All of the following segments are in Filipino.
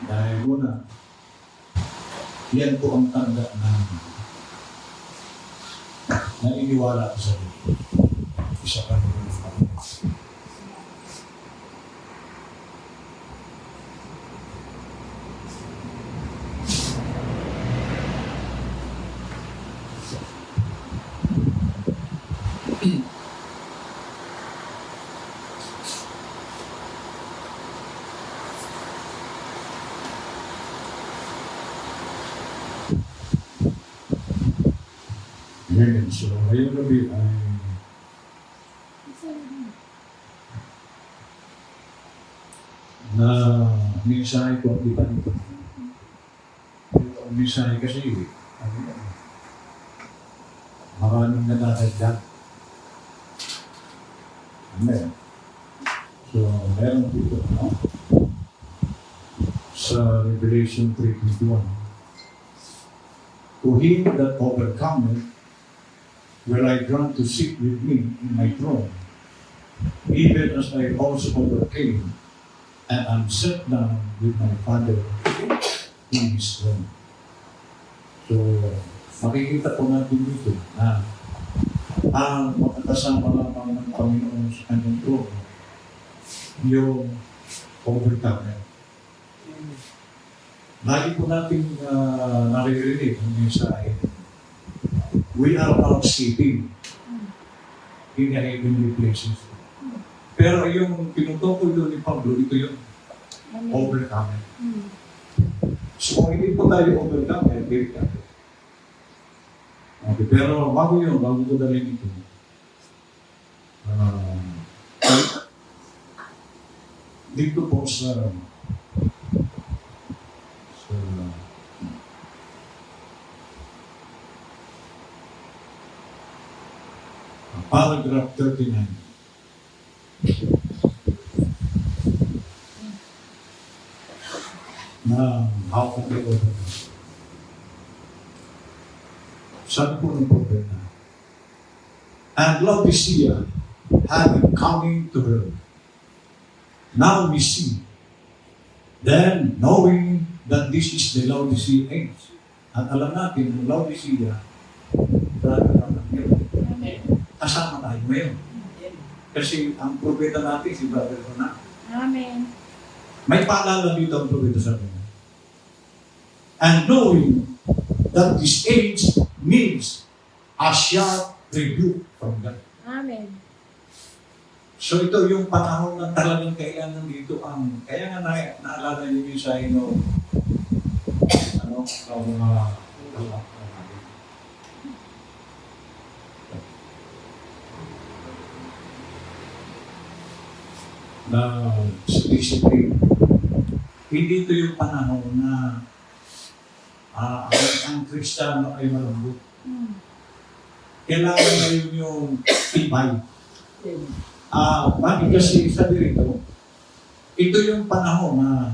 Dahil muna, yan po ang tanda na iniwala ko sa Diyos. Isa ka rin ng Panginoon. Amen. So, ngayong gabi ay na mensahe ko ang iba nito. Ang mensahe kasi, maraming nadadagdag. Amen. So, meron dito, no? Sa Revelation 3:21. To him that overcometh, will I grant to sit with me in my throne, even as I also overcame, and am set down with my Father in His throne. So, makikita po natin dito na ang makakasama lamang ng Panginoon sa kanyang throne, yung overcomer. Lagi po natin naririnig ang mensahe. We are not sitting in the heavenly places. Pero yung tinutukoy doon ni Pablo, ito yung overcomer. So kung hindi po tayo overcomer, very careful. Okay, pero bago ko dalhin ito. Dito po sa paragraph 39. Na how can we overcome? Sabi po ng propeta, and Laodicea having coming to her, now we see, then knowing that this is the Laodicea age. At alam natin, ang Laodicea, kasama tayo ngayon. Kasi ang propeta natin, si Brother Ronald. Amen. May paalala dito ang propeta sa akin. And knowing that this age means a sharp rebuke from God. Amen. So ito yung panahon na talagang kailangan dito ang, kaya nga naalala niyo yung sa ino, ang mga na sa discipline. Hindi ito yung panahon na ang Kristiyano ay malambot. Kailangan ngayon yung tibay. Bakit kasi sabi rito, ito yung panahon na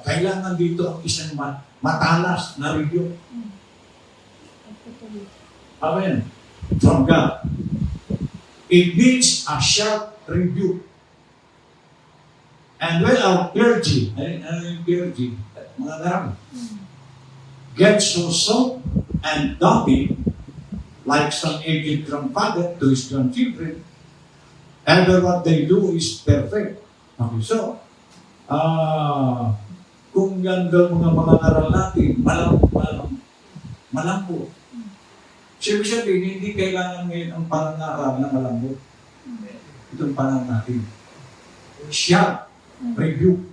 kailangan dito ang isang matalas na review. Amen. From God. It means a sharp review. And when our clergy, ano yung clergy? Mga garang, get so soft and dumpy, like some aged grandfather to his grandchildren, ever what they do is perfect. Okay, so, kung yan daw mga aral natin, malambo. Sabi sabihin, hindi kailangan ngayon ang panangaral na malambo. Itong panang natin. Siya, review.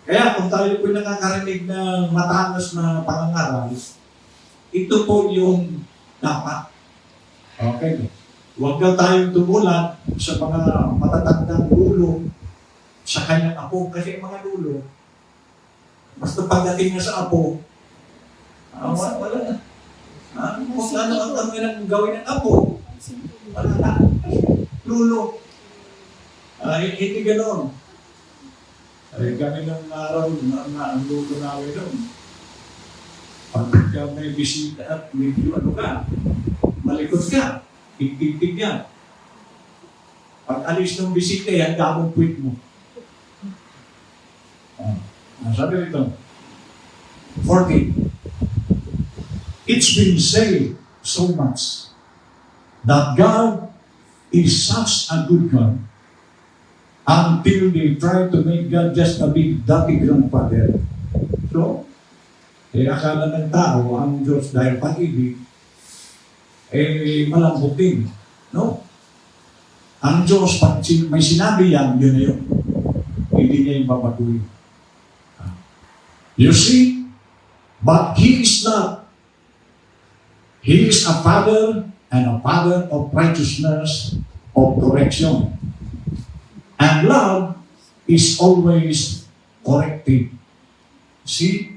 Kaya kung tayo po nakakarinig ng matalas na pangangaral, ito po yung dapat. Okay. Huwag daw tayong tumulat sa mga matatandang lulo sa kanyang apo. Kasi mga lulo, basta pagdating na sa apo, wala na. Kung ano ang gawin ng apo, wala na. Lulo. Hindi gano'n. Kami nung araw na ang lulo namin doon. Pagka may bisita at medyo malikot ka, tigtig yan. Pag alis ng bisita yan, gamong puwit mo. sabi rito, 40. It's been said so much that God is such a good God until they try to make God just a big daddy grandfather. So, akala ng tao, ang Diyos dahil pag-ibig, malambot din. No? Ang Diyos, pag may sinabi yan, yun na yun. Hindi niya yung babaguhin. You see, but He is not. He is a Father and a Father of righteousness, of correction. And love is always corrective. See?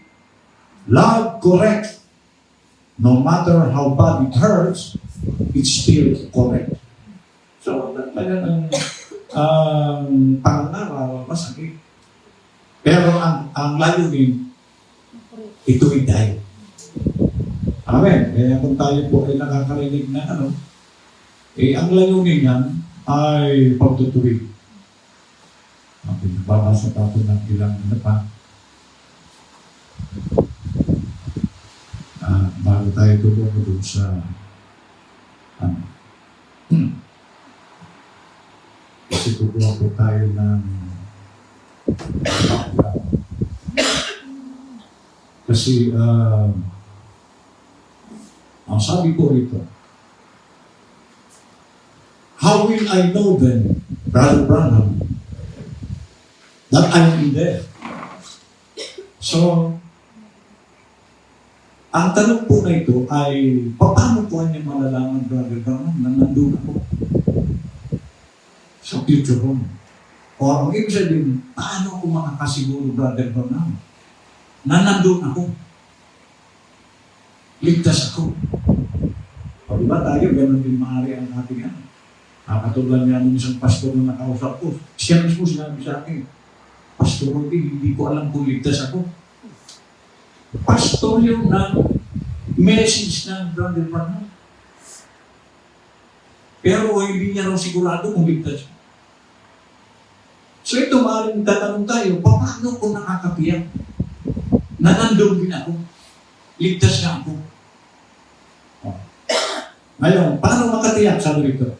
Love corrects. No matter how bad it hurts, it's still correct. So, talagang pangaraw, masakit. Pero ang layunin, ito'y dahil. Amen. Kaya kung tayo po ay nakakarinig na ang layunin yan ay pagtutuwid. Babasa pa po ng ilang pa. Bago tayo tumungo doon sa kasi tutuwa po tayo ng kasi ang sabi ko rito, how will I know then, Brother Branham, that I'm in there? So, ang tanong po na ito ay, paano po niya malalaman, Brother Branham, na nandun ako sa future home? O ang ibig sabihin, paano ko makakasiguro, Brother Branham, na nandun ako? Ligtas ako. O diba tayo, ganun din maaari ang ating ano. Katulad nga ng isang pastor na nakausap ko, siya mismo sinabi sa akin, Pastor Rudy, hindi ko alam kung ligtas ako. Pastor yun na message ng Brother Branham. Pero hindi niya raw sigurado kung ligtas siya. So ito, maaaring tatanong tayo, paano ko nakakapiyak na nandun din ako? Ligtas na ako. Ngayon, paano makatiyak? Sabi rito,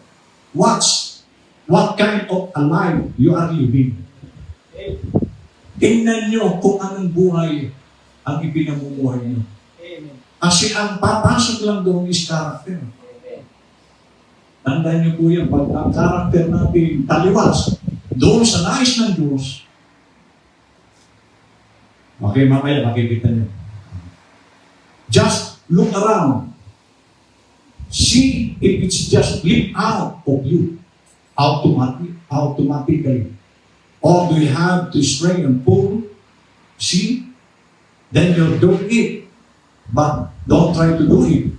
watch what kind of a life you are living. Tingnan nyo kung anong buhay ang ipinamumuhay nyo. Kasi ang papasok lang doon is character. Tandaan nyo po yan, pag ang character natin taliwas doon sa nais ng Diyos. Okay, mamaya makikita nyo. Just look around. See if it's just live out of you automatically. Or do you have to strain and pull? See? Then you're doing it. But don't try to do it.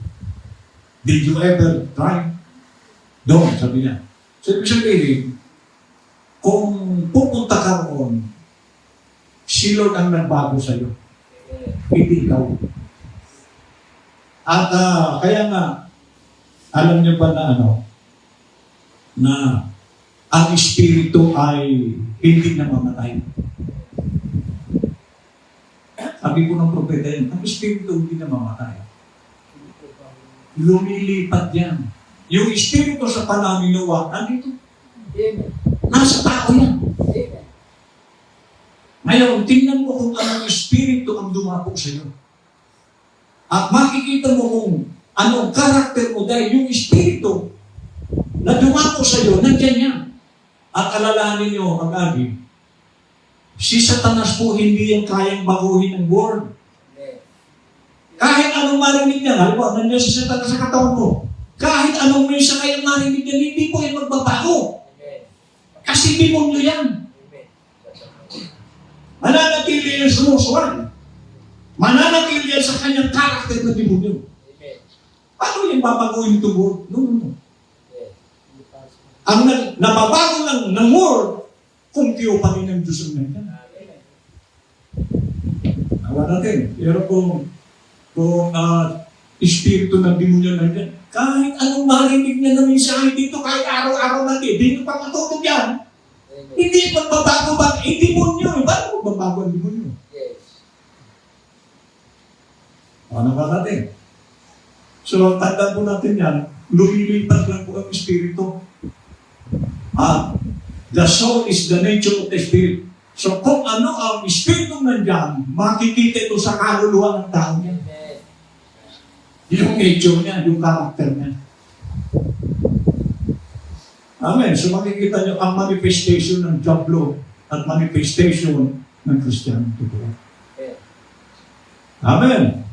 Did you ever try? Don't, sabi niya. So, ibig sabihin, kung pupunta ka roon, si Lord ang nagbago sa'yo. Hindi ikaw. At kaya nga, alam niyo ba na na ang Espiritu ay hindi namamatay. Sabi ko ng propeta yun, ang Espiritu hindi namamatay. Lumilipat yan. Yung Espiritu sa panahon ni Noah, nandito. Nasa tao yan. Ngayon, tingnan mo kung anong Espiritu ang dumapok sa iyo. At makikita mo kung anong karakter mo dahil yung Espiritu na dumapok sa iyo, nandiyan yan. At alalahanin nyo, mag-agi, si Satanas po hindi yan kayang baguhin ang word. Kahit anong marinig niya, halimbawa, nandiyan si Satanas sa katawan mo, kahit anong minsan kayang marinig niya, hindi po yan magbabago. Kasi demonyo yan. Mananatili yan sa muswan. Mananatili yan sa kanyang karakter na demonyo. Paano yan babaguhin ito word? No. Ang nababago lang ng word, kung tiyo pa rin ng Diyos ang nandiyan. Awa natin. Pero kung espiritu ng demonyo nandiyan, kahit anong marinig niya na mensahe dito, kahit araw-araw natin, di nyo pa matutog yan. Hindi magbabago ba? Demonyo. Ba't magbabago ang demonyo? Ano ba natin? So, tandaan po natin yan, lumilipat lang po ang Espiritu. The soul is the nature of the Spirit. So, kung ano ang Espiritu nandyan, makikita ito sa kaluluwa ng tao niya. Yung nature niya, yung character niya. Amen. So, makikita niyo ang manifestation ng Diablo at manifestation ng Christianity. Amen.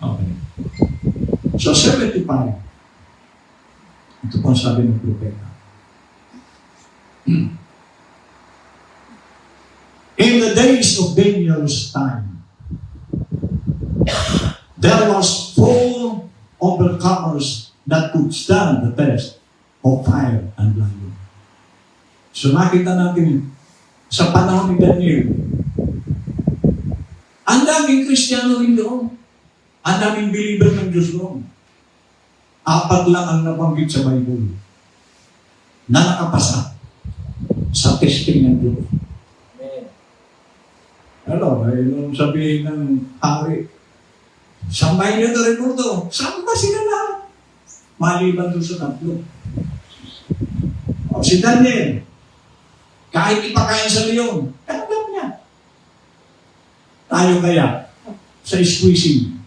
Okay. So, 75. Ito po ang sabi ng propeta. In the days of Daniel's time, there was 4 overcomers that could stand the test of fire and lightning. So nakita natin sa panahon ni Daniel, ang daming Kristiyano rin doon. Ang daming believer ng Diyos doon. 4 lang ang nabanggit sa Bible na nakapasa sa testing ng Diyos. Ano, nung sabihin ng hari, sambay niyo na rin po ito. Saan ba sila lahat? Maliban doon sa 3. O si Daniel, kahit ipakain sa leon, tanggap niya. Tayo kaya, sa squeezing,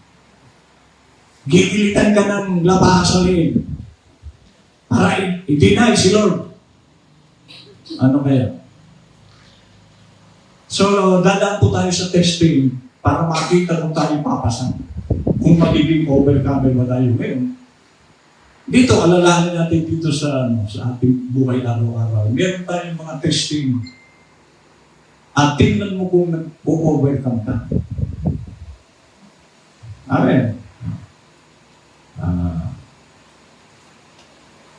gigilitan ka ng labaha sa leon para i-deny si Lord. Ano kaya? So, dadaan po tayo sa testing para makita kung tayo papasan. Kung magiging overcomer ba tayo ngayon. Dito, alalahanin natin dito sa ating buhay araw-araw. Meron tayong mga testing. At tingnan mo kung nag-overcome ka. Amen.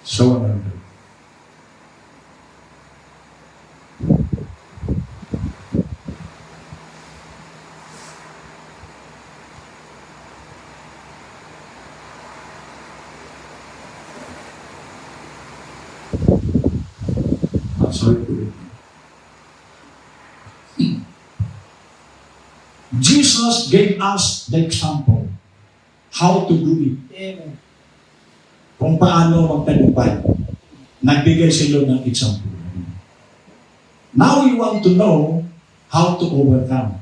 So, sorry to it. Jesus gave us the example how to do it. Amen. Kung paano magtagumpay. Nagbigay sila ng example. Now we want to know how to overcome.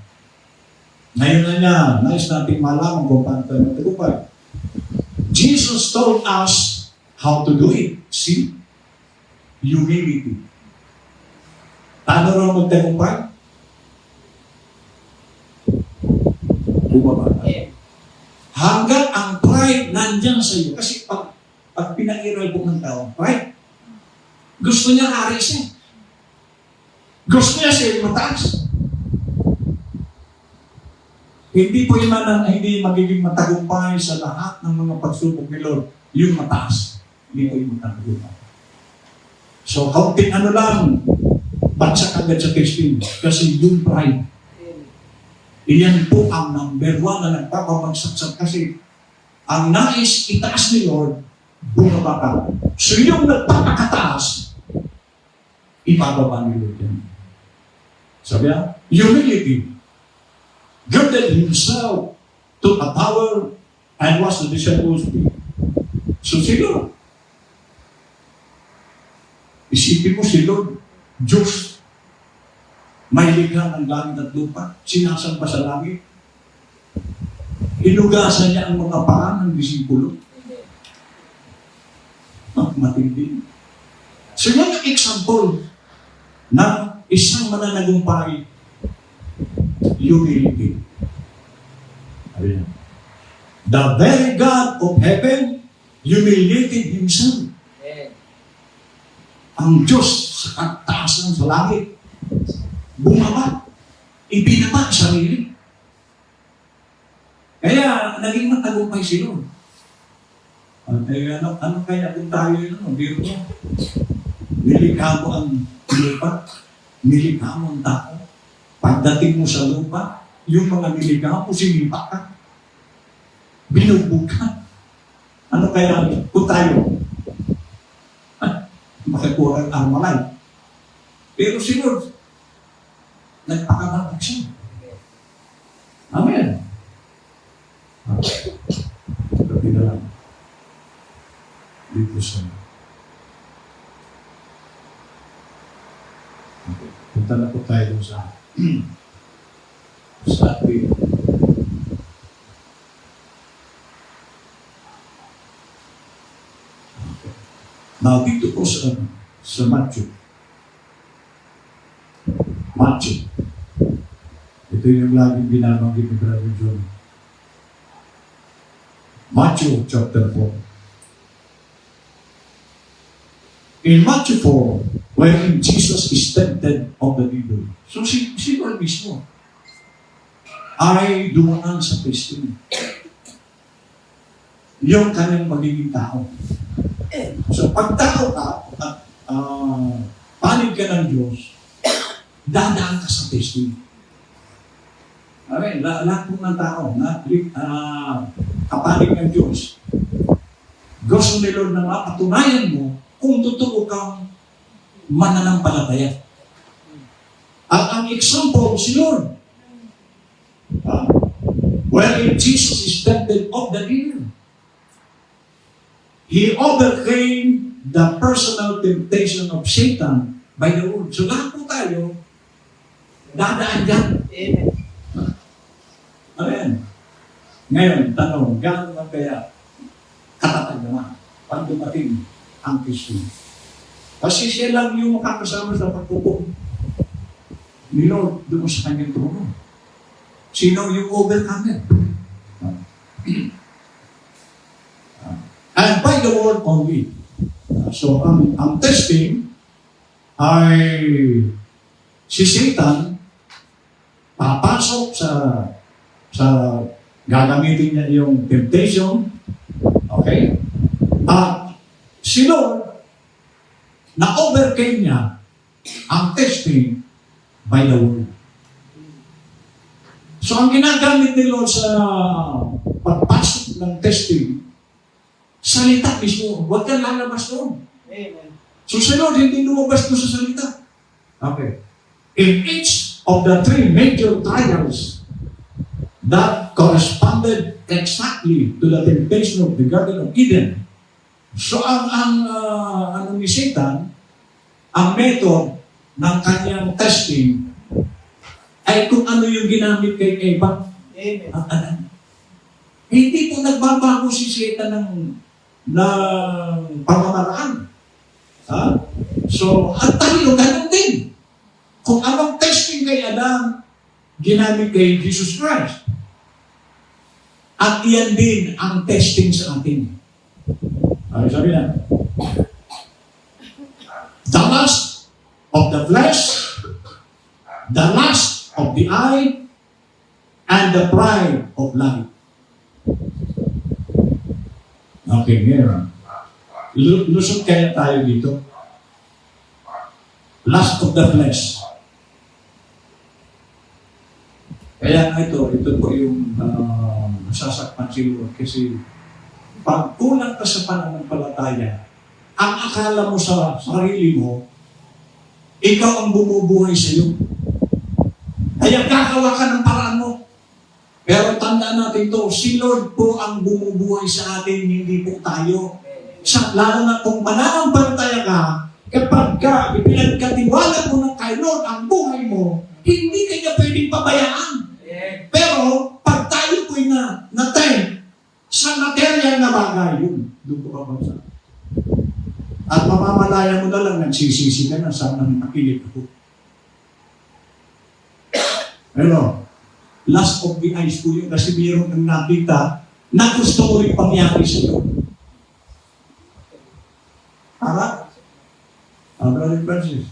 Ngayon na niya, nais natin malaman kung paano tayo magtagumpay. Jesus told us how to do it. See? Humility. Paano raw magtagumpay? Bumaba. Hanggang ang pride nandyan sa iyo. Kasi pag pinag-iral po ng tao, pride, gusto niya hari siya. Gusto niya siya mataas. Hindi po yung hindi magiging matagumpay sa lahat ng mga pagsubok ni Lord. Yung mataas. Hindi po yung matagumpay. So, kaunting ano lang, bagsak agad sa testing. Kasi yung pride, iyan po ang number 1 na nagpapabagsak kasi ang nais itaas ni Lord, bumaba ka. So yung nagpapakataas, ibababa ni Lord yan. Sabi niya, humility. Girded himself to a power and was the disciples be. So si Lord, isipin mo si Lord, Diyos, may likha ng langit at lupa, sinasamba sa langit. Hinugasan niya ang mga paa ng disipulo. Matindi. So yan yung example ng isang mananagumpay, humility. Ayan. The very God of heaven humiliated Himself. Ang Diyos sa kataasan sa langit, bumaba, ibinaba ang sarili. Kaya, naging matagumpay si Lord. Ano kaya kung tayo yun? Biro mo. Nilikha mo ang lupa, nilikha mo ang tao. Pagdating mo sa lupa, yung mga nilikha mo, sinipa ka. Binugbog ka. Ano kaya kung tayo? Makakuha ang armalay. Pero si Lord, nagpakabatag siya. Amen. Okay. Punta na po tayo dun sa sa ating now dito po sa Matthew. Ito yung laging binabanggit ni Brother John. Matthew chapter 4. In Matthew 4, wherein Jesus is tempted of the devil. So si Lord mismo ay dumaan sa testing. Yung kanyang magiging tao. So pag tao ka at panig ka ng Diyos, dadaan ka sa testing. Okay, lahat po ng tao na kapanig ng Diyos, gusto ni Lord na mapatunayan mo kung totoo kang mananampalataya. At ang example, si Lord. Wherein Jesus is tempted of the devil. He overcame the personal temptation of Satan by the word. So lahat po tayo, dadaan dyan. Amen. Ngayon, tanong, gano'n man kaya katatag naman pag dumating ang Kristo? Kasi siya lang yung makakasama sa pagpupo ni Lord doon sa kanyang trono. Sino yung overcomer? And by the word only. So, ang testing ay si Satan papasok sa gagamitin niya yung temptation. Okay? At si Lord, na-overcame niya ang testing by the word. So, ang ginagamit ni Lord sa pagpasok ng testing, salita mismo, huwag kang lalabas doon. Amen. So, si Lord, hindi lumabas doon sa salita. Okay. In each of the three major trials that corresponded exactly to the temptation of the Garden of Eden. So, ano ni Satan, ang method ng kanyang testing ay kung ano yung ginamit kay Eva at Adan. Hindi po nagbabago si Satan ng pamamaraan. So, at tayo, ganun din. Kung anong testing kay Adam, ginamit kay Jesus Christ. At iyan din ang testing sa atin. Ay, sabi na, the lust of the flesh, the lust of the eye, and the pride of life. Okay, ngayon. Lusot kaya tayo dito. Lust of the flesh. Kaya ito po yung sasakpan siguro kasi pag kulang ka sa pananampalataya, ang akala mo sa sarili mo, ikaw ang bumubuhay sa iyo. Kaya gagawa ka ng paraan mo. Pero tandaan natin ito, si Lord po ang bumubuhay sa atin, hindi po tayo. Lalo na kung mananampalataya ka, kapag pinagkatiwala mo ng kay Lord ang buhay mo, hindi kanya pwedeng pabayaan. Pero pag tayo po'y na-time sa material na bagay, yun, doon ko babagsak. At mamamalaya mo na lang, nagsisisi ka na, saan nang nakilit ako. Pero, last of the eyes po yun, kasi mayroon kang nakita na gusto mo rin pangyari sa iyo. Para? Brother Francis,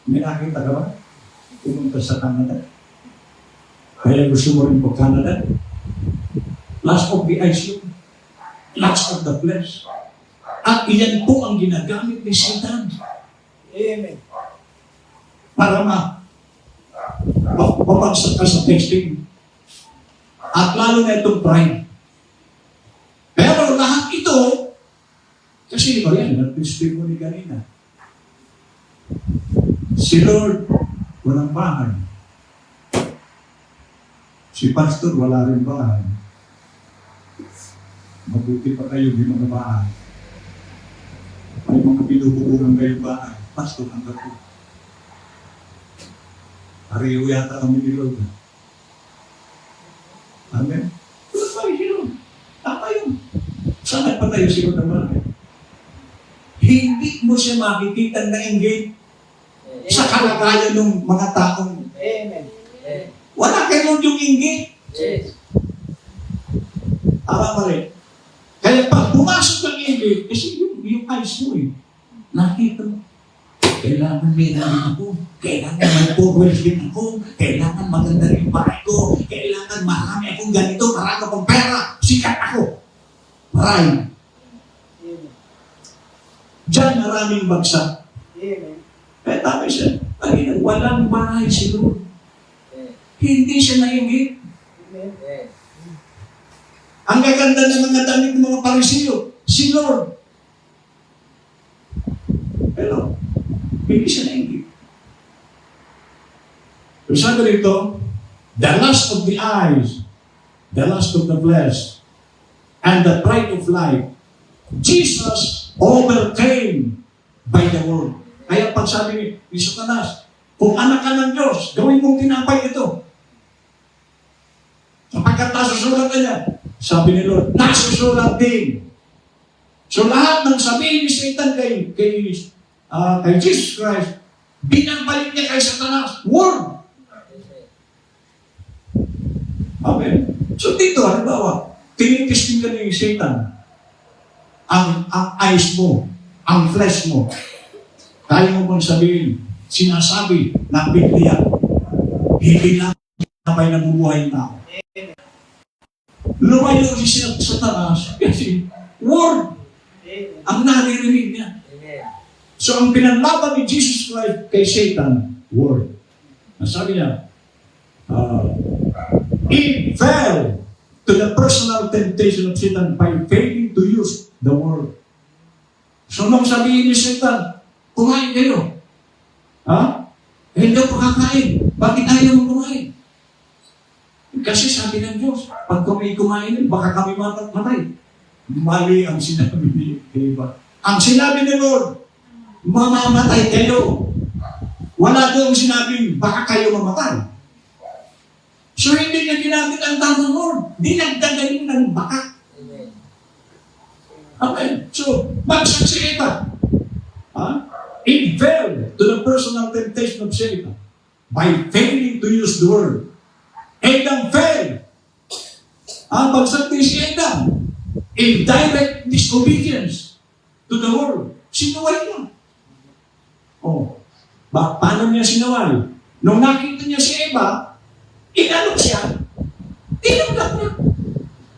may nakita ka ba? Pumunta sa Canada. Kaya gusto mo rin po Canada? Last of the eyes yun. Last of the flesh. At iyan po ang ginagamit ni Satan. Amen. Para mapagsak ka sa testing. At lalo na itong pride. Pero lahat ito, kasi iba yan, nag-testimony kanina. Si Lord, walang bahay. Si Pastor, wala rin bahay. Mabuti pa kayo, di mga bahay. May mga pinubukuhan kayong bahay. Pastor, hanggang po. Pareho yata kami ni Lord. Amen? Glorify si Lord. Tama yun. Saan nagpatayo si Lord naman? Hindi mo siya makikita na engage sa kalagayan ng mga taong Amen. wala kay Lord yung inggit. Yes. Tama pa rin. Kaya pag pumasok ng inggit, kasi yung eyes mo nakita mo. Kailangan meron ako. Kailangan may power din ako. Kailangan maganda rin yung bahay ko. Kailangan marami akong ganito. Marami akong pera. Sikat ako. Pride. Amen. Diyan maraming bagsak. Amen. Kaya tama siya. Panginoon, walang bahay si Lord. Hindi siya nainggit. Amen. Ang gaganda ng mga damit ng mga Pariseo, si Lord. Pero, hindi siya nainggit. So sabi rito, the lust of the eyes, the lust of the flesh, and the pride of life, Jesus overcame by the word. Kaya pag sabi ni Satanas, kung anak ka ng Diyos, gawin mong tinapay ito. Sapagkat nasusulat na niya. Sabi ni Lord, nasusulat din. So lahat ng sabihin ni Satan kay Jesus Christ, binabalik niya kay Satanas. Word! Amen. So dito, halimbawa, tinitesting ka ni Satan ang eyes mo, ang flesh mo. Kaya mo bang sabihin, sinasabi ng Biblia, hindi lang may nabubuhay na tao. Lumayo si Satanas kasi word ang naririnig niya. So ang pinanlaban ni Jesus Christ kay Satan, word. Sabi niya, he fell to the personal temptation of Satan by failing to use the word. So nung sabihin ni Satan, kumain kayo. Ha? Hindi ako kakain. Bakit ayaw mo kumain? Kasi sabi ng Diyos, pag kami kumain, baka kami matay. Mali ang sinabi ni Eva. Ang sinabi ni Lord, mamamatay kayo. Wala doon sinabing, baka kayo mamatay. So hindi niya ginamit ang tamang Lord. Dinagdagayin ng baka. Okay. So, bagsak si Eva. It fell to the personal temptation of Satan by failing to use the word. Adam fell. Bagsak din si Adam in direct disobedience to the word. Sinuway niya. Paano niya sinuway? Nung nakita niya si Eva, inalok siya. Tinanggap niya.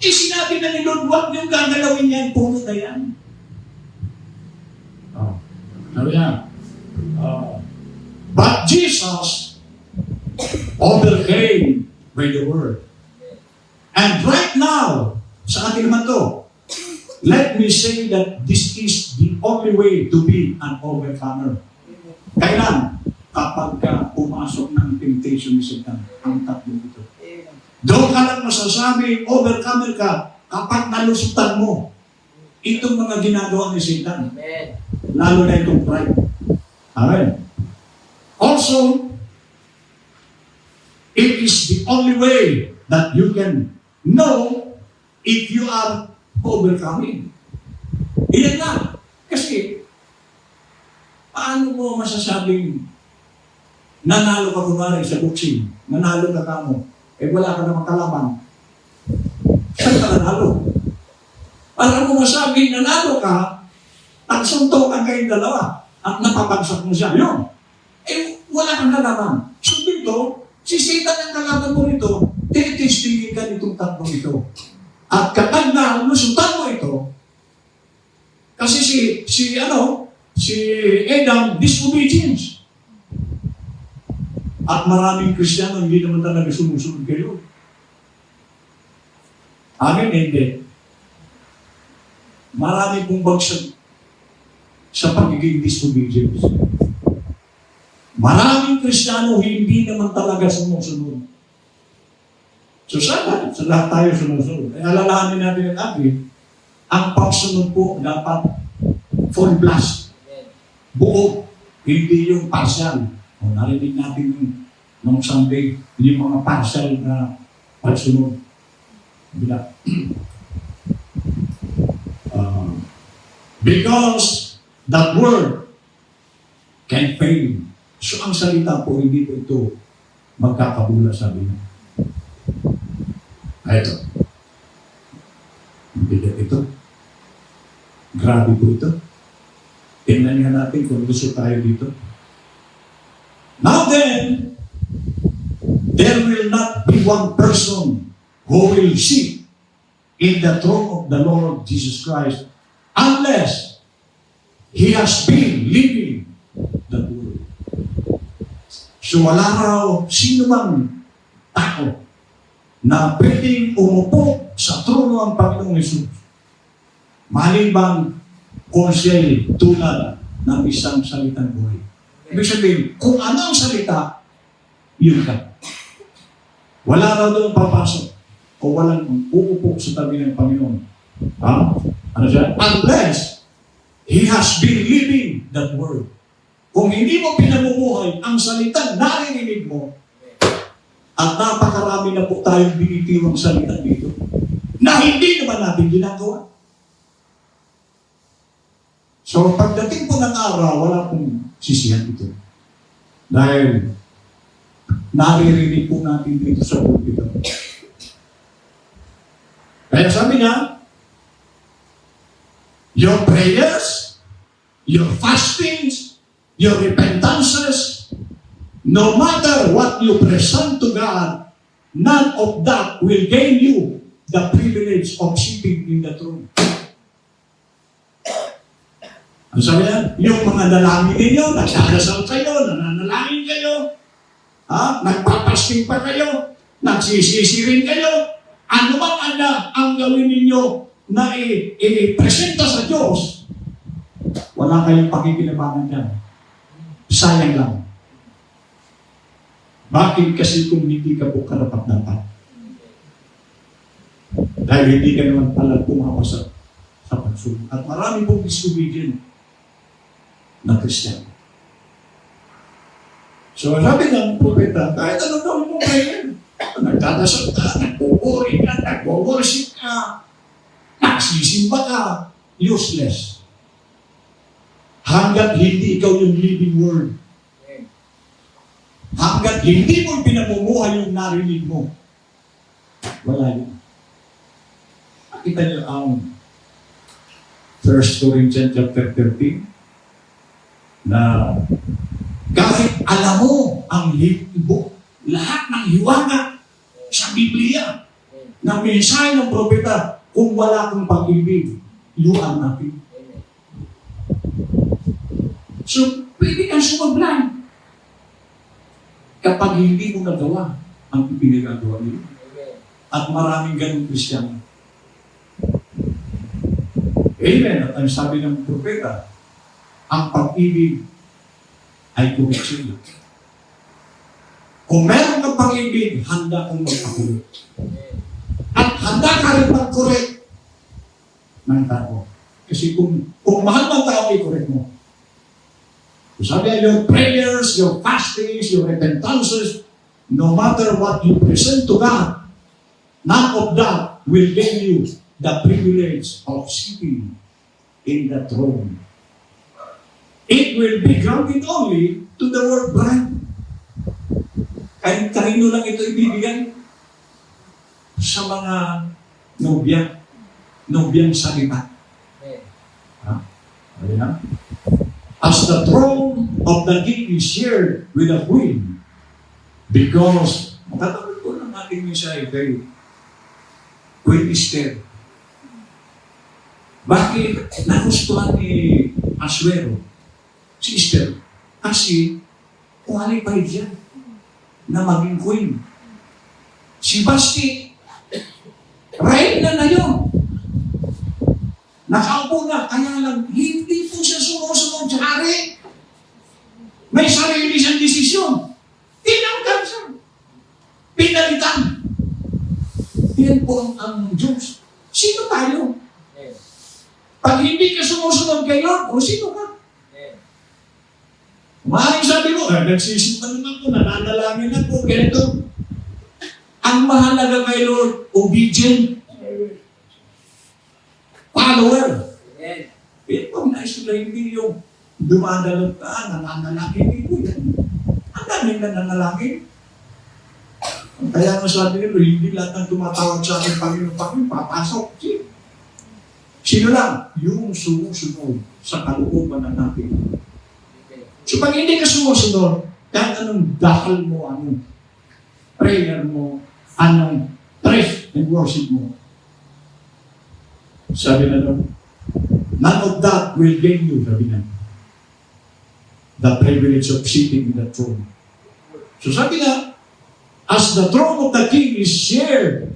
Sinabi na ni Lord, huwag niyong gagalawin yan, puno na yan. Sabi niya, but Jesus overcame by the word. And right now, sa atin naman to, let me say that this is the only way to be an overcomer. Kailan? Kapag ka pumasok ng temptation ni Satan, ang tatlong ito. Doon ka lang masasabi, overcomer ka, kapag nalusutan mo itong mga ginagawa ni Satan. Amen. Lalo na itong pride. Amen. Also, it is the only way that you can know if you are overcoming. Iyan na. Kasi, paano mo masasabing nanalo ka kumari sa boxing, nanalo ka kamo, wala ka namang kalaban. Saan ka nanalo? Para mo masabing nanalo ka, nagsuntukan kayong dalawa at napabagsak mo siya. Yun. Wala kang kalaban. So dito, si Satan ang kalaban mo nito, titestingin ka nitong tatlong ito. At kapag nalusutan mo ito, kasi si Adam, disobedience. At maraming Kristiyano hindi naman talaga sumusunod kayo. Amin, hindi. Marami pong bagsak sa pagiging disobedience. Maraming Kristiyano hindi naman talaga sumusunod. So sana, sa lahat tayo sumusunod. Alalahanin natin ang pagsunod po dapat full blast. Buo, hindi yung partial. Narinig natin nung Sunday, yung mga partial na pagsunod. Bila. Because that word can fail. So ang salita po, hindi po ito magkakabula, sabi niya. Ito. Bigat ito. Grabe po ito. Tingnan nga natin kung gusto tayo dito. Now then, there will not be one person who will sit in the throne of the Lord Jesus Christ unless he has been living the word. So wala raw sino man tao na pwedeng umupo sa trono ng Panginoong Hesus maliban kung siya'y tulad ng isang salitang buhay. Ibig sabihin, kung ano ang salita, yun ka. Wala raw doon papasok o walang uupo sa tabi ng Panginoon. Ha? Ano siya? Unless he has been living that word. Kung hindi mo pinamumuhay ang salita naririnig mo, at napakarami na po tayong binitiwang salita dito na hindi naman natin ginagawa. So, pagdating po ng araw, wala pong sisihan ito. Dahil naririnig po natin dito sa pulpito. Kaya sabi niya, your prayers, your fastings, your repentances, no matter what you present to God, none of that will gain you the privilege of sitting in the throne. Ano sabi yan? Yung mga dalangin ninyo, nagdadasal kayo, nananalangin kayo, nagpapasting pa kayo, nagsisisi rin kayo, ano man ang gawin ninyo na i-presenta sa Diyos, wala kayong pakikinabangan dyan. Sayang lang. Bakit? Kasi kung hindi ka po karapat-dapat. Dahil hindi ka naman pala pumapasa sa pagsunod. At marami pong disobedient na Kristiyan. So sabi ng propeta, kahit ano daw mo kayo, nagdadasal ka, nagpupuri ka, nagwo-worship ka, nagsisimba ka, useless. Hanggat hindi ikaw yung living word. Hanggat hindi mo pinamumuhay yung narinig mo, wala yun. Nakita niyo ang 1 Corinthians chapter 13 na kahit alam mo ang lahat ng hiwaga sa Biblia na mensahe ng propeta, kung wala kang pag-ibig, luhan natin. So, pwede kang sumablay kapag hindi mo nagawa ang ipinagagawa niyo. At maraming ganong Kristiyano. Amen. At ang sabi ng propeta, ang pag-ibig ay correction. Kung meron kang pag-ibig, handa kang magpakulit. At handa ka rin mag-correct ng tao. Kasi kung mahal ng tao, i-correct mo. Sabi niya, your prayers, your fastings, your repentances, no matter what you present to God, none of that will give you the privilege of sitting in the throne. It will be granted only to the word bride. Kahit kanino lang ito ibibigay? Sa mga nobyang salita. Ayun na. As the throne of the king is shared with a queen, because, matatanggol ko ng ating mensahe kay Queen Esther. Bakit nagustuhan ni Asuero si Esther? Kasi qualified yan na maging queen. Si Basti, reyna na yun. Nakaupo na, kaya lang, hindi po siya sumusunod sa hari. May sarili siyang desisyon. Tinanggal siya. Pinalitan. Yan po ang Diyos. Sino tayo? Pag hindi ka sumusunod kay Lord, o sino ka? Maaaring sabi mo, nagsisimba naman ako, nananalangin ako, ganito. Ang mahalaga kay Lord, obedient. Follower. Pero nais nila hindi yung dumadalot ka, nananalangin, hindi yan. Ang daming nananalangin. Kaya nga sabi nila, hindi lahat ng tumatawag sa akin, Panginoon, papasok. Sino lang? Yung sumusunod sa kalooban ng natin. So pag hindi ka sumusunod, kahit anong dakal mo, anong prayer mo, anong praise and worship mo, sabi na doon, none of that will gain you, sabi na, the privilege of sitting in the throne. So sabi na, as the throne of the king is shared,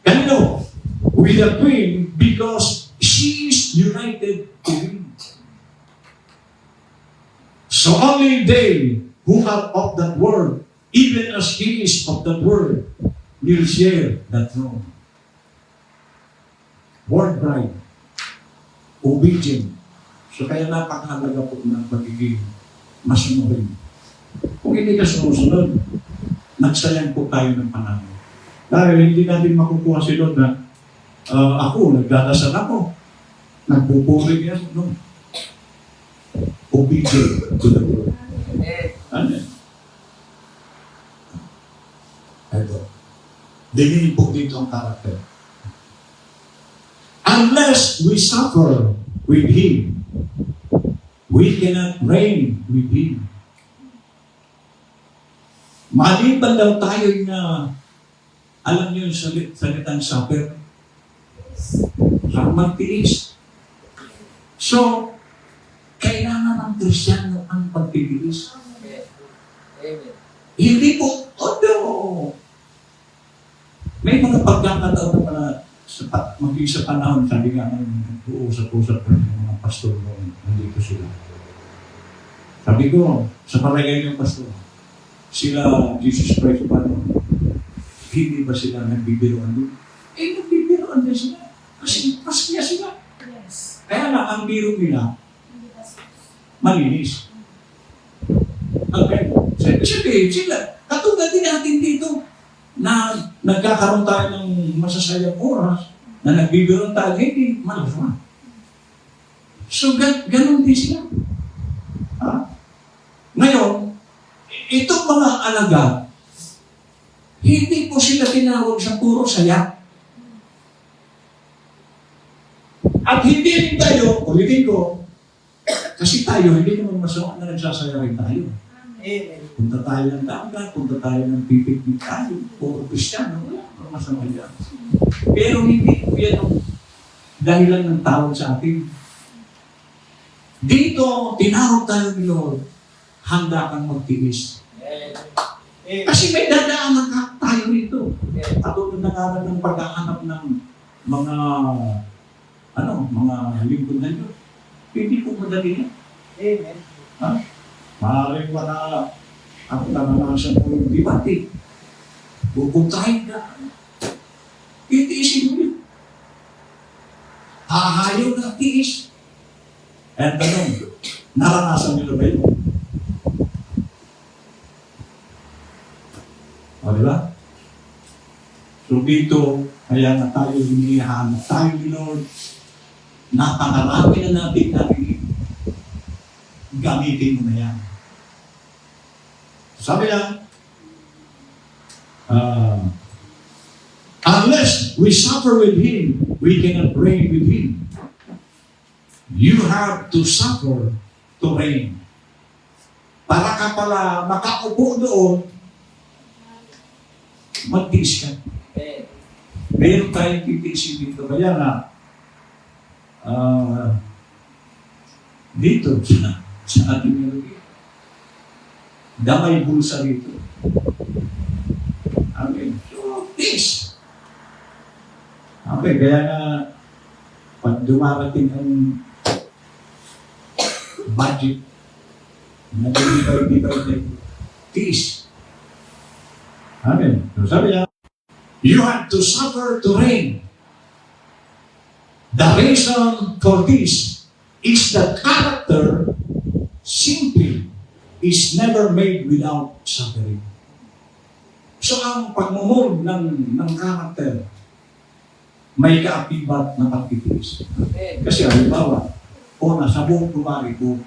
kanino? With the queen, because she is united to him. So only they who are of that word, even as he is of that word, will share that throne. Word bride, obedient. So kaya napakahalaga po ng pagiging masunurin. Kung hindi ka sumusunod, nagsayang po tayo ng panahon. Dahil hindi natin makukuha si Lord na ako, nagdadasal ako. Nagpupurig yan. No. Obedient to the word. Ano yan? Ito. Dingin po dito ang karakter. Unless we suffer with Him, we cannot reign with Him. Maliban daw tayo na, alam niyo yung salitang suffer, magtiis. So, kailangan ng Kristiyano ang pagtitiis. Hindi po, may mga pagkakataon na mag-isa panahon, sabi nga ng uusap-usap ng mga pastor noon, nandito sila. Sabi ko, sa palagay ng pastor, sila, Jesus Christ pa noon, hindi ba sila nagbibiroan din? Nagbibiroan din sila. Kasi paskya sila. Yes. Kaya lang, ang biro nila, malinis. Okay. Sabi, sila, katulad din natin dito, na nagkakaroon tayo ng masasayang oras, na nagbibiroan tayo, hindi malasma. So, ganun din sila. Ngayon, itong mga alagad, hindi po sila tinawag sa puro saya. At hindi rin tayo, ulitin ko, kasi tayo, hindi naman masama na nagsasaya rin tayo. Punta tayo ng dagat, punta tayo ng pipiknik tayo, puro Kristiyano, wala masama yan. Pero hindi po yan ang dahilan ng tawag sa atin. Dito, tinawag tayo ni Lord, handa kang magtiis. Kasi may dadaanan tayo rito. Katulad ng aral ng paghahanap ng mga lingkod na Diyos. Hindi po madali yan. Amen. Maaaring ako naranasan mo yung debate. Pupuntahin ka. Itiisin mo yun. Hahayaw na tiis. At naranasan nyo ba yun? O, diba? So dito, kaya na tayo hinihanap tayo ni Lord. Napakarami na natin gamitin mo na yan. Sabi lang, unless we suffer with Him, we cannot reign with Him. You have to suffer to reign. Para ka pala makaupo doon, magtiis ka. Meron tayong titiisin dito. Kaya nga, dito, sa ating melody, damay bulsa dito. Amen. So, tiis. Okay, kaya nga, pag dumarating ang budget, nag-ibay-ibay, tiis. Amen. So sabi niya, you have to suffer to reign. The reason for this is the character simply is never made without suffering. So ang pagmumold ng karakter, may kaakibat na pagtitiis. Kasi halimbawa, sa buong kumari ko,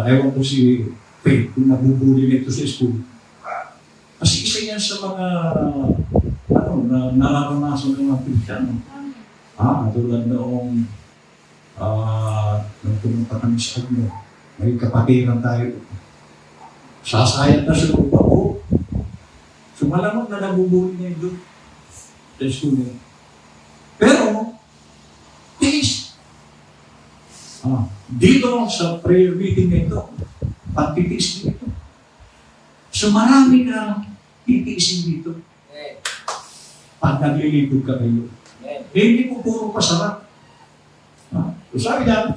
ewan ko si Faith, kung nabubuli nito sa school. Kasi isa yan sa mga nararanasan ng mga Pilipino. Tulad noong nung pumunta kami sa ano, may kapatiran tayo. Sasayat na sa lupa ko. So malamang na nabubuli niya doon sa school niya. Pero, tiis. Dito sa prayer meeting na ito, pagtitiis dito. So marami na titiisin dito. Pag naglilipod ka kayo. Hindi po puro pasarap. So sabi niya,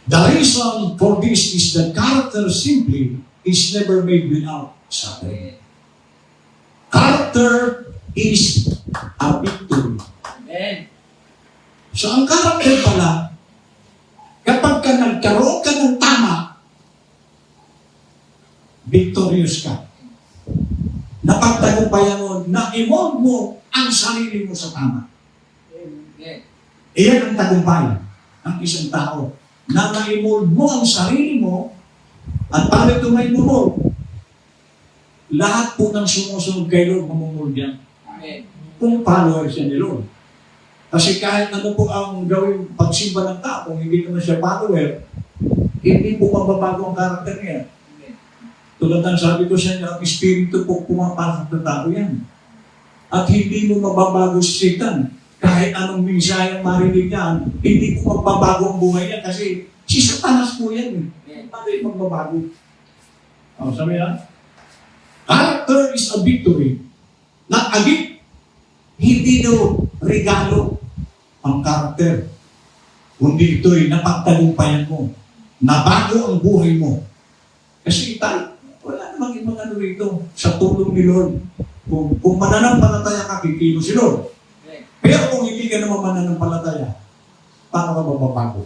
the reason for this is that character simply is never made without suffering. Character is a victory. Amen. So ang character pala, kapag ka nagkaroon ka ng tama, victorious ka. Napagtagumpayan mo, na-emold mo ang sarili mo sa tama. Iyan ang tagumpay ng isang tao. Na na-emold mo ang sarili mo, at para ito may mold, lahat po ng sumusunod kay Lord, mamumold yan. Kung followers yan ni Lord. Kasi kahit ano po ang gawin pagsimba ng tao, kung hindi naman siya follower, hindi po mababago ang karakter niya. Tulad ng sabi ko sa inyo, ang espiritu po pumapasok ng tao yan. At hindi mo mababago si Satan. Kahit anong minsayang marinig yan, hindi po magbabago ang buhay niya kasi si Satanas po yan. Paano yung magbabago? Sabi yan? Character is a victory. Not a gift. Hindi daw regalo ang karakter. Kundi ito'y napagtagumpayan mo. Nabago ang buhay mo. Kasi tayo, wala namang ibang ano rito sa tulong ni Lord. Kung mananampalataya ka, kikilo si Lord. Pero kung hindi ka naman mananampalataya, paano ka mababago?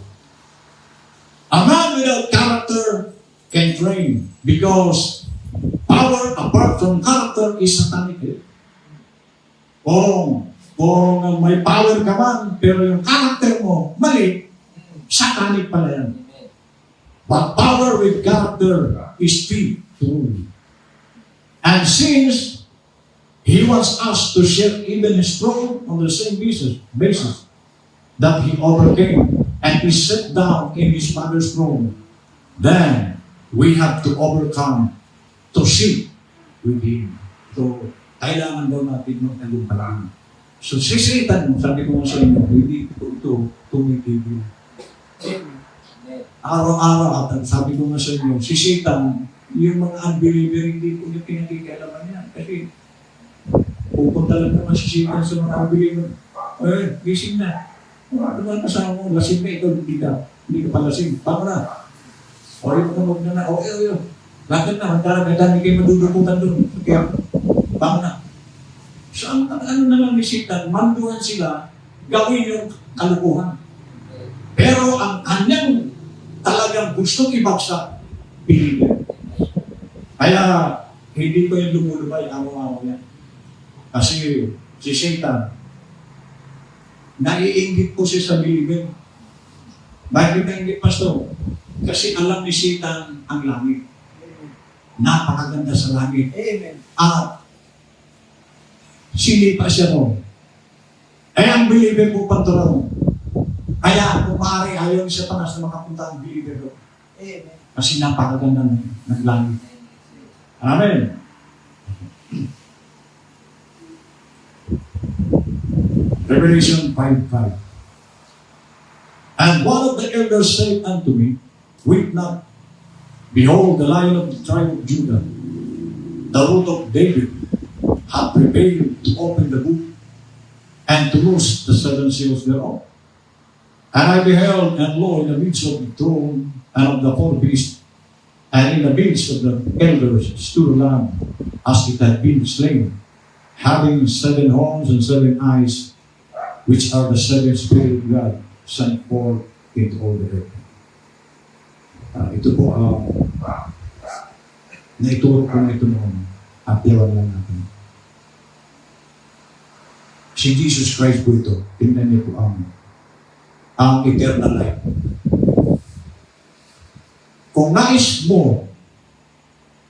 A man without character can train because power apart from character is satanic. Kung may power ka man, pero yung character mo, mali, satanic pala yan. But power with character is free to rule. And since He wants us to share even His throne on the same basis that He overcame and He sat down in His Father's throne, then we have to overcome to sit with Him. So, kailangan daw natin magtagumpayan. So, si Satan, sabi ko sa inyo, hindi ito tumitigil. Araw-araw, at sabi ko nga sa inyo, si Satan, yung mga unbeliever, hindi po niya pinakikialaman yan. Kasi, pupunta lang naman si Satan sa mga unbeliever. Gising na. Ano naman kasama mo? Lasing na ito, hindi ka pa lasing. Paano na? O, yung kamag na. Bakit na? Magkarang dami kayo madudukutan doon. Kaya, paano na? So, ano na lang ni Satan, manduhan sila, gawin yung kalukuhan. Pero ang kanyang talagang gustong ibagsak, pinili. Kaya, hindi ko yung lumulubay araw-araw yan. Kasi si Satan, naiinggit po siya sa believer. Bakit naiinggit, Pastor? Kasi alam ni Satan ang langit. Napakaganda sa langit. Amen. At sinipa siya ron. Kaya ang believer po panturaw. Kaya kung maaari ayaw siya panas na makapunta ang believer ron. Amen. Kasi napakaganda ng langit. Amen. Revelation 5:5. And one of the elders said unto me, Weep not, behold, the Lion of the tribe of Judah, the root of David, hath prevailed to open the book and to loose the seven seals thereof. And I beheld, and lo, in the midst of the throne and of the four beasts, and in the midst of the elders stood a lamb, as it had been slain, having 7 horns and 7 eyes, which are the 7 Spirits of God, sent forth into all the earth. Ito po naituro ko na ito noon at yawan lang natin. Si Jesus Christ po ito, tingnan niyo po ang eternal life. Kung nais mo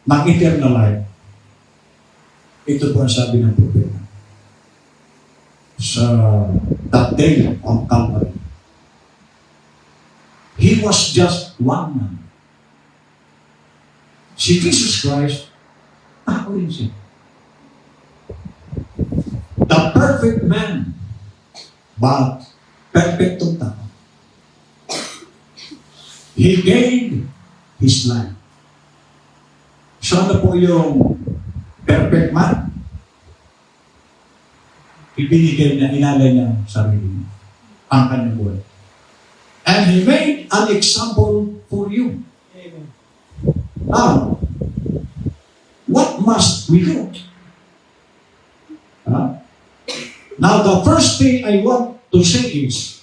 ng eternal life, ito po ang sabi ng propeta sa that day on Calvary. He was just one man. Si Jesus Christ, tao rin siya. The perfect man, but perfectong tao. He gave his life. So ano po yung perfect man? Ibinigay niya, inalay niya sarili niya, ang kanyang buhay. And He made an example for you. Amen. Now, what must we do? Now, the first thing I want to say is,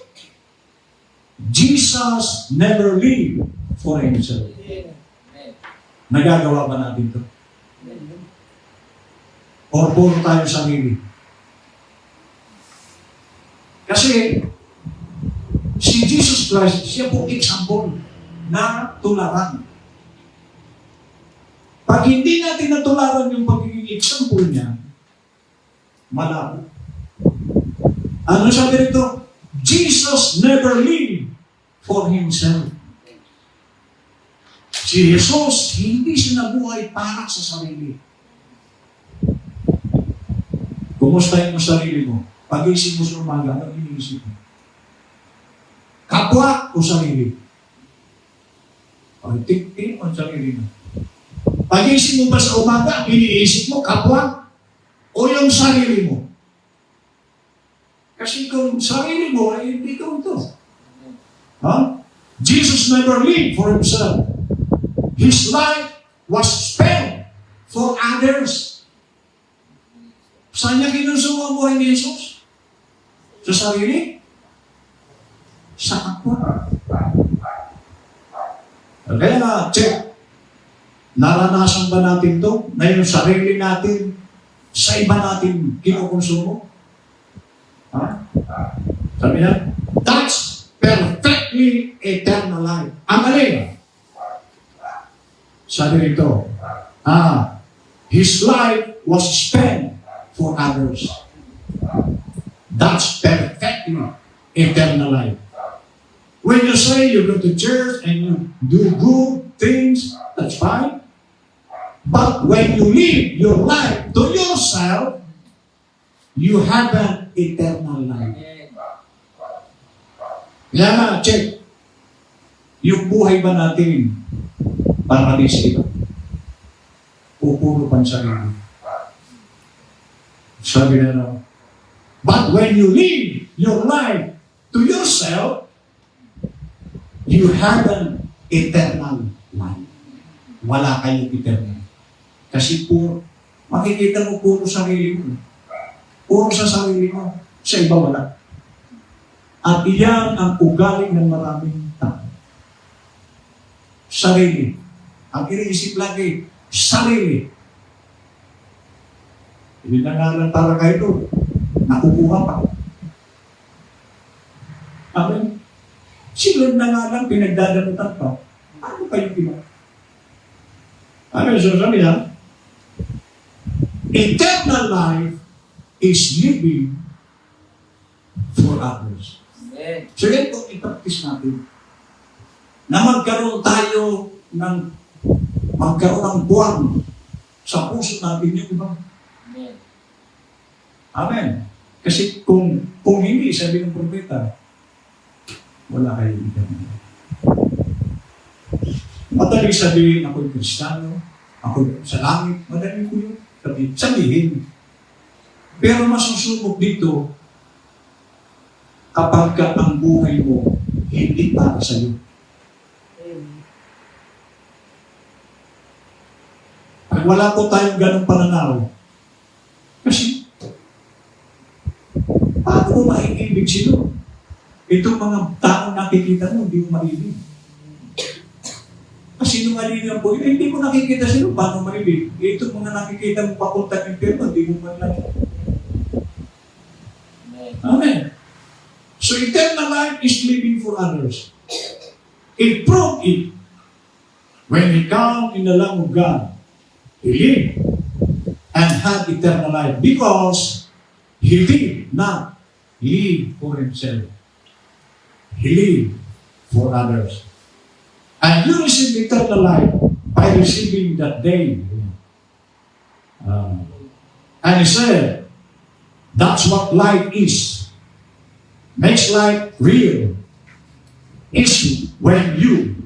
Jesus never lived for Himself. Nagagawa ba natin ito? Or puro tayo sarili? Kasi, si Jesus Christ, siya po example na tularan. Pag hindi natin natularan yung pagiging example niya, malabo. Ano sabi rito? Jesus never lived for Himself. Si Jesus, hindi siya nabuhay para sa sarili. Kumusta yung sarili mo? Pag-isip mo sa umaga, anong iniisip mo? Kapwa o sarili? Tingin mo ang sarili mo. Pag-isip mo ba sa umaga, iniisip mo kapwa o yung sarili mo? Kasi kung sarili mo, ay hindi ka ito. Jesus never lived for Himself. His life was spent for others. Saan niya kinusuha ang buhay ni Jesus? Sa sarili? Sa kapwa. Kaya nga, check. Naranasan ba natin to? Na yung sarili natin, sa iba natin kinukonsumo? Sabi niya, that's perfectly eternal life. Ang galing. Sabi rito, His life was spent for others. That's perfectly eternal life. When you say you go to church and you do good things, that's fine. But when you live your life to yourself, you have an eternal life. Kaya nga, check. Yung buhay ba natin para sa iba? Pupuro pan sarili. Sabi na but when you live your life to yourself, you have an eternal life. Wala kayong eternal. Kasi puro, makikita mo puro sarili mo. Puro sa sarili mo. Sa iba wala. At iyan ang ugali ng maraming tao. Sarili. Ang iniisip lagi, sarili. Hindi na nga para kayo doon. Nakukuha pa. Amen. Silod na nga lang pinagdadamutan pa. Ano pa yung iba? Amen. So sabi na, eternal life is living for others. Amen. So yan po, i-practice natin. Na magkaroon ng buwan sa puso natin yung iba. Amen. Amen. Kasi kung hindi, sabi ng propeta, wala kayo eternal. Madali sabihin, ako'y Kristiyano, ako'y sa langit, madali ko yun sabihin. Pero masusubok dito, kapag ka ang buhay mo, hindi para sa iyo. Pag wala po tayong ganong pananaw, kasi, paano mo maiibig sila? Itong mga taong nakikita mo, hindi mo marinig. Kasi nung alin po, hindi mo nakikita sila, paano marinig? Itong mga nakikita mo papunta ng impyerno, hindi mo man lang. Amen. So eternal life is living for others. It proved it when he come in the Lamb of God. He lived and had eternal life because he did not live for himself. He lived for others. And you receive eternal life by receiving that day. And he said, that's what life is. Makes life real. It's when you,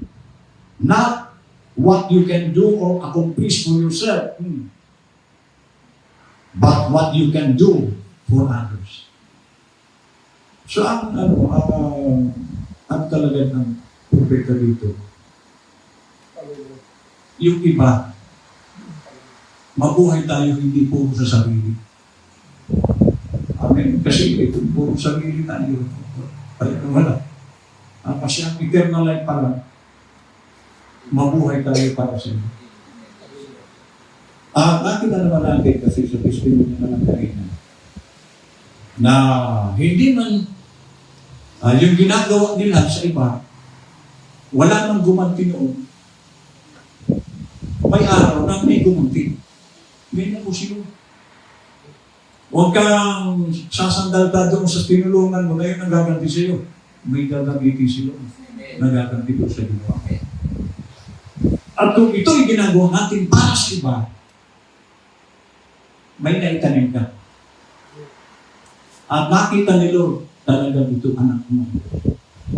not what you can do or accomplish for yourself, but what you can do for others. So ang talaga ng propeta dito, yung iba, mabuhay tayo hindi puro sa sarili. Amen. Kasi ito puro sarili tayo. Wala. Kasi ang eternal life pala, mabuhay tayo para sa iyo. Nakita naman natin kasi sa testimony naman kanina na hindi man yung ginagawa nila sa iba, wala nang gumanti noon. May araw na may gumanti. May nakusilo. Huwag kang sasandalta doon sa tinulungan mo na yun ang gaganti sa iyo. May gagamitin sila. Nagaganti ko sa ginawa. At kung ito ay ginagawa natin para sa iba, may naitanim ka. At nakita ni Lord, talagang ito anak mo.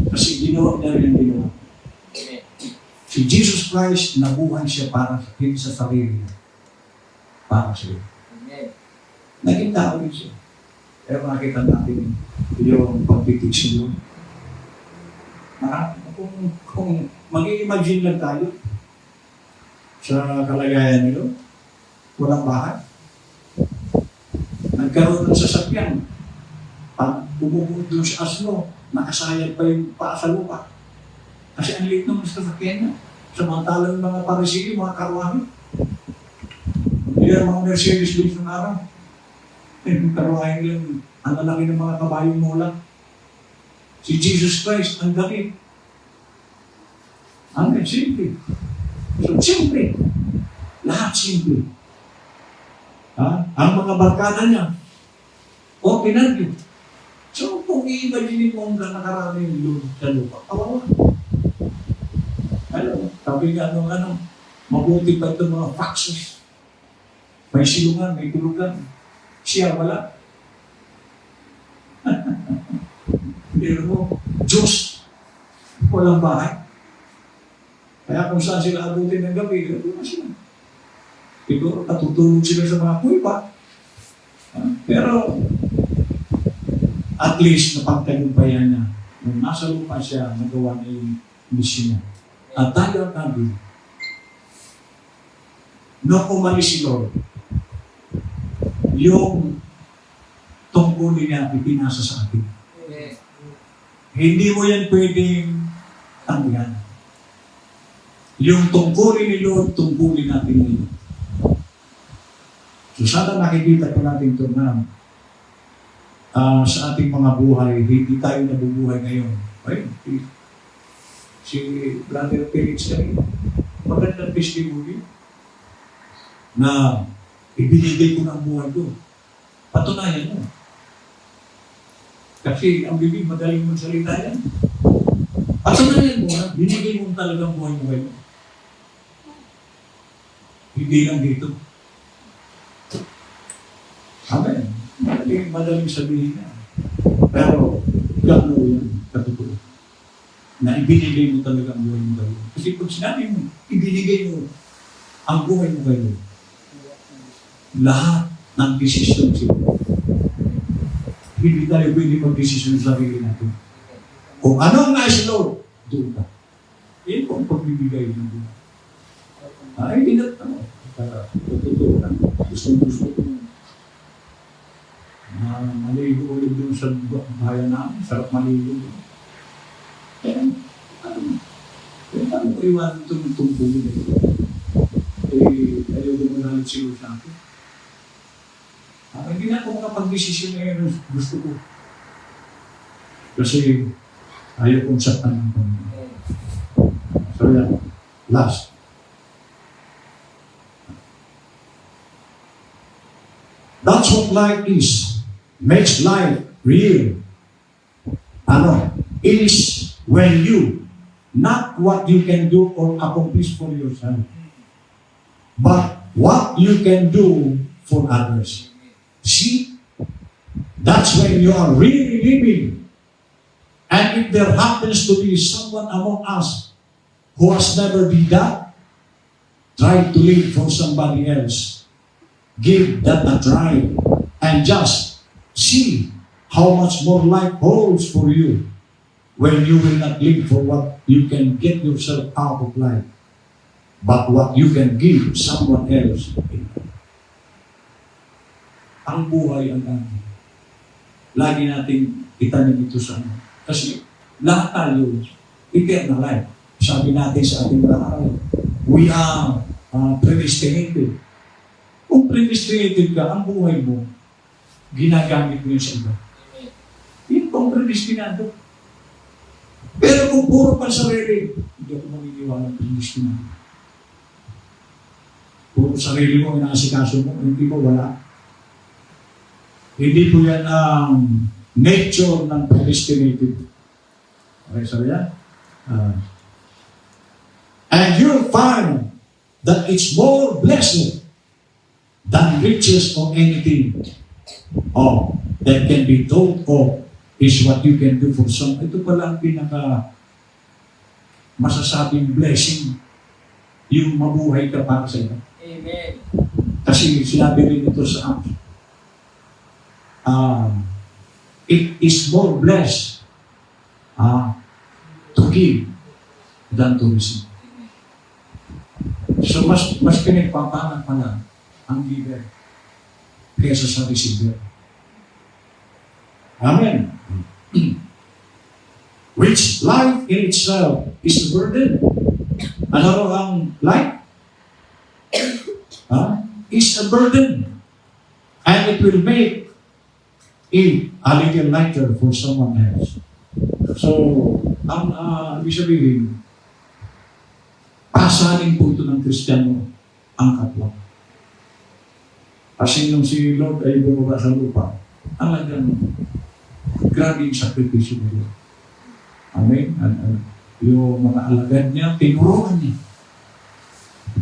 Kasi ginawa niya rin ang ginawa. Si Jesus Christ, nabuhay siya para sa sarili niya. Para sa iyo. Naging tao rin siya. Pero makita natin yung pagtitis niyo. Kung mag-i-imagine lang tayo sa kalagayan nilo, walang bahay. Nagkaroon ng sasakyan. Pag bumubuod doon sa asno, nakasayad pa yung paa sa lupa. Kasi ang liit naman sa sasakyan niya. Samantalang mga parisili, mga karwani. Hindi ang mga Mercedes doon sa araw. Yung karwani lang, ang lalaki ng mga kabayong mula. Si Jesus Christ, ang gamit. Amen, simple. So, simple. Lahat simple. Ang mga barkada niya, ordinary. So, kung i-imagine mo ang nakaraming loob sa lupa, kawawa. Sabi nga mabuti pa itong mga foxes. May silungan, may tulugan. Siya wala. Pero mo, Diyos, walang bahay. Kaya kung saan sila abutin ng gabi, doon na sila. Siguro, natutulog sila sa mga kuipa. Pero, at least, napagtagumpayan niya. Nung nasa lupa siya, nagawa niya yung mission niya. At tayo ang nabi, nung umalis si Lord, yung tungkulin niya, ipinasa sa atin. Hindi mo yan pwedeng tanggihan. Yung tungkulin ni Lord, tungkulin natin ngayon. So sana nakikita po natin ito na sa ating mga buhay, hindi tayo nabubuhay ngayon. Ay, si Brother Felix ay magandang testimony na ibinigay ko ng buhay ko. Patunayan mo. Kasi ang bibig, madaling magsalita yan. Patunayan mo na, binigay mo talagang buhay mo kayo. Hindi lang dito. Amen. Madaling sabihin na. Pero, gano'n yan, katotoo. Na ibinigay mo talaga ang buhay mo kayo. Kasi pag sinabi mo, ibinigay mo ang buhay mo kayo, lahat ng desisyon sila. Hindi tayo pwede mag-desisyon sa sarili natin. Kung ano ang nais Lord, doon ka. Yan po ang pagbibigay ng buhay. Hindi na ito. Totoo na. Gusto ko. Maligo ulit doon sa bahayan namin. Sarap maligo. Kaya, paano ko iwanan itong tungkulin na ito? Ayaw ko manalit siguro sa akin. Hindi na ako makapag-desisyon ngayon gusto ko. Kasi ayaw kong saktan ng Panginoon. So yan, last. That's what life is. Makes life real. It is when you, not what you can do or accomplish for yourself, but what you can do for others. See? That's when you are really living. And if there happens to be someone among us who has never been that, try to live for somebody else. Give that a try. And just see how much more life holds for you when you will not live for what you can get yourself out of life, but what you can give someone else. Ang buhay ang atin. Lagi nating itanim ito sa ano. Kasi lahat tayo, eternal life. Sabi natin sa ating araw, we are predestinated. Kung predestinated ka, ang buhay mo, ginagamit mo yun sa iba. Yun kung predestinado. Pero kung puro pa sarili, hindi ako maniniwala ng predestinado. Puro sarili mo, inaasikaso mo, hindi mo wala. Hindi po yan ang nature ng predestinated. Okay, sabi yan? And you'll find that it's more blessed than riches or anything that can be told of is what you can do for some. Ito pala ang pinaka masasabing blessing, yung mabuhay ka para sa iyo. Amen. Kasi sinabi rin ito sa Acts. It is more blessed to give than to receive. So mas pinagpapanan pala ang giver kaysa sa receiver. Amen. Which life in itself is a burden. Ano ang life? Is a burden. And it will make it a little lighter for someone else. So, ang ibig sabihin, pasanin po ito ng Kristiyano ang kapwa. Kasi nung si Lord ay bumaba sa lupa, talagang grabe yung sakripisyo nila. Amen? Yung mga alagad niya, tinuruan niya.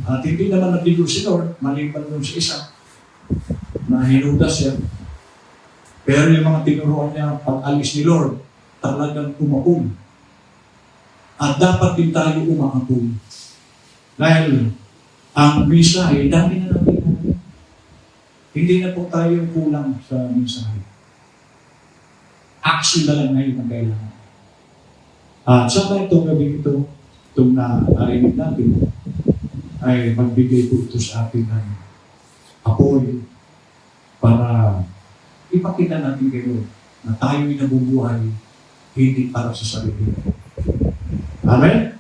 At hindi naman nabigo si Lord, maliban nung si isa, na hinudas siya. Pero yung mga tinuruan niya, pag-alis ni Lord, talagang umaum. At dapat din tayo umaapun. Dahil ang mensahe, dami na natin. Hindi na po tayo kulang sa mensahe. Action na lang ngayon ang kailangan. Sana itong gabi ito, itong narinig natin, ay magbigay po ito sa atin ng apoy para ipakita natin kayo na tayo'y nabubuhay hindi para sa sarili. Amen?